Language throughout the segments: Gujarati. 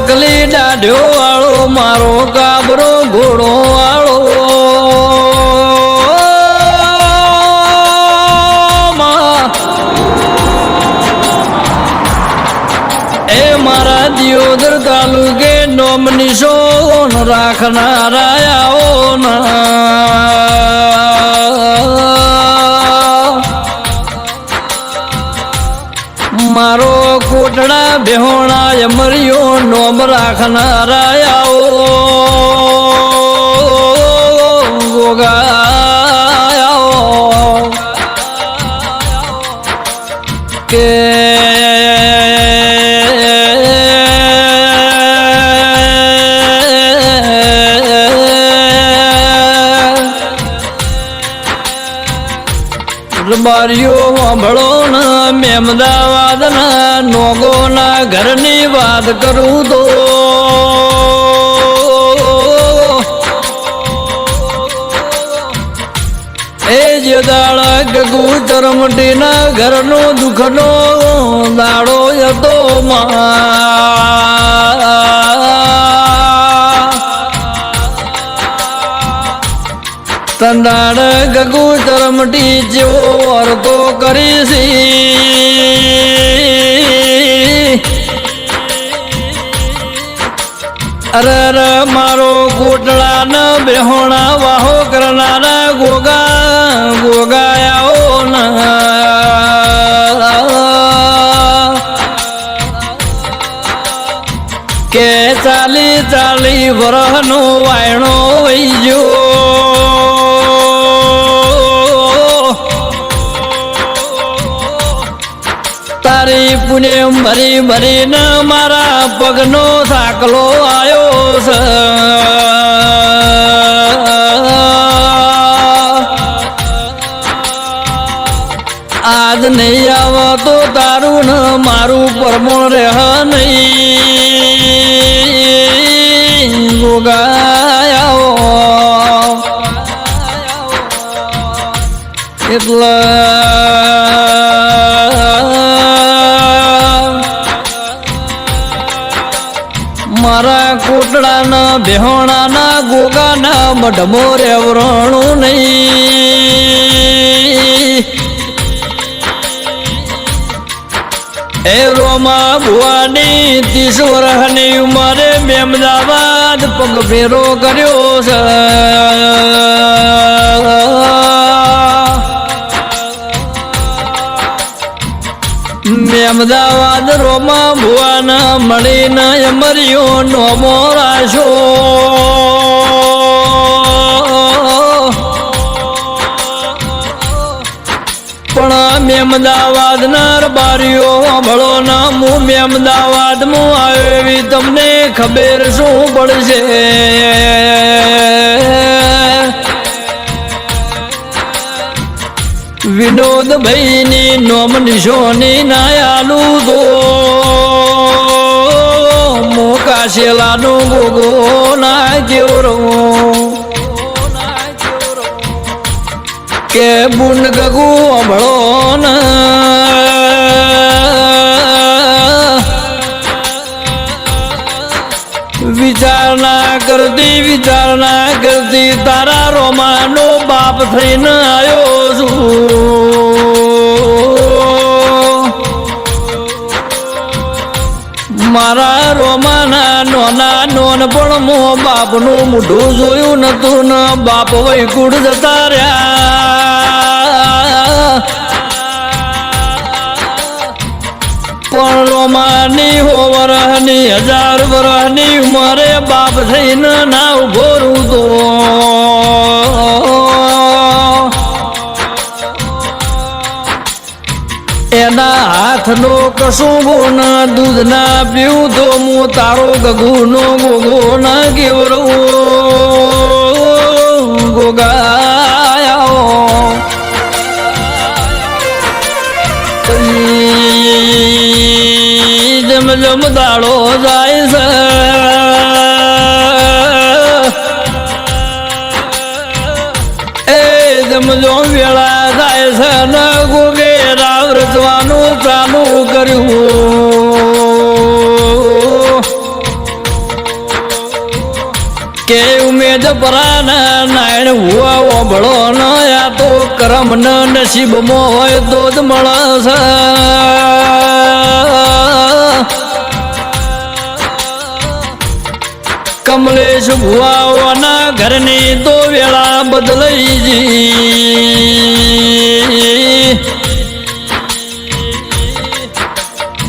નકલી દાઢ્યો વાળો મારો કાબરો ઘોડો વાળો એ મારા દિયોદર તાલુકે નોમની સોન રાખનારા આવો મારો કોટડા બેહોણા યમરિયો નોમ રાખનારા આવો ગોગા કે બારીઓ સાંભળો ને મેમદાવાદના નોગોના ઘરની વાત કરું તો એ જે દાડા ગગુ ચરમટીના ઘરનો દુઃખનો દાડો હતો તંદાડ ગગુ ચરમટી જેવો વર્તો કરીશી અરે મારો કોટડા ન બેહોણા વાહો કરનારા ગોગાયાઓ કે ચાલી વરહનો વાયણો વહી ગયો તારી પુણ્ય ભરી ભરીને મારા પગનો સાકલો આવ્યો છે આજ નહીં આવો તો તારું ને મારું પરમણ રહ નહીં ગોગાયાઓ એટલે મારા કોટડાના બેહોણાના ગોગાના મઢમો રેવરણું નહીં એ રોમા ભુવાની 30 વર્ષની ઉંમરે મેમદાવાદ પગ ફેરો કર્યો છે મેમદાવાદ રોમા ભુવાના મળીને અમરિયો નોમો રાશો પણ મેમદાવાદ ના બારીઓ ભળો ના હું મેમદાવાદ માં આવ્યો એવી તમને ખબર શું પડશે વિનોદ ભાઈની નોમ નિશોની નાયાલુ દો મોકાશેલાનો ગોગો ના કેવરો કે બુન ગગુ અભળો વિચારણા કરતી તારા રોમાનો બાપ થઈને આવ્યો છું મારા રોમાના નોન પણ મો બાપનું મોઢું જોયું નતું ને બાપ વૈકુંઠ જતા રહ્યા પણ રોમાની હો વરહની 1000 વરહની ઉંમરે બાપ થઈને ના ઉભો રહું તો એના હાથનો કશું ગુણ દૂધ ના પીવું તો હું તારો ગગુનો ગોગો ના કેવરો ગોગાયાઓ જમ જમ દાડો જાય છે એ જમ જમ વેળા જાય છે ન ગોગે રાવ રચવાનું ચાલુ કર્યું પરાના નાયણ હુઆ ઓભળો ન આ તો કરમ ન નસીબમાં હોય તો જ મળે છે કમલેશ ભુવાઓના ઘરની તો વેળા બદલાઈ જી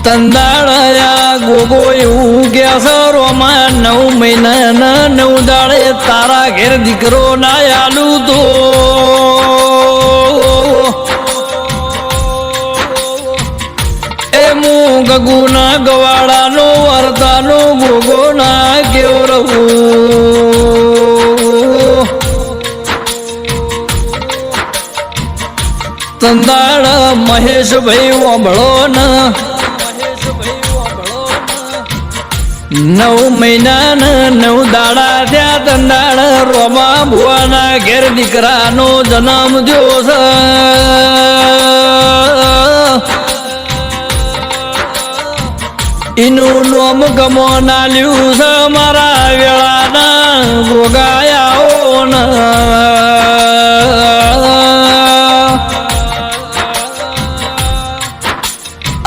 તંદાળયા ગોગો એવું કે સરોમાં 9 મહિનાના 9 દાડે તારા ઘેર દીકરો ના આલું તો એ હું ગગુના ગવાડાનો વર્તાનો ગોગો ના કેવો રહું તંદાળ મહેશભાઈ ઓભળો ના 9 મહિનાના 9 દાડા થયા તંદાળ રોમા ભુવાના ઘેર દીકરાનો જન્મ થયો છે એનું નામ ગમો નાલ્યું છે મારા વેળાના ગોગાયાઓ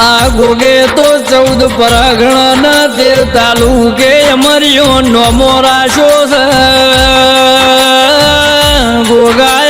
આ ગોગે તો 14 પરગણા 13 તાલુકે અમરિયો નોમો રાશો છે ગોગા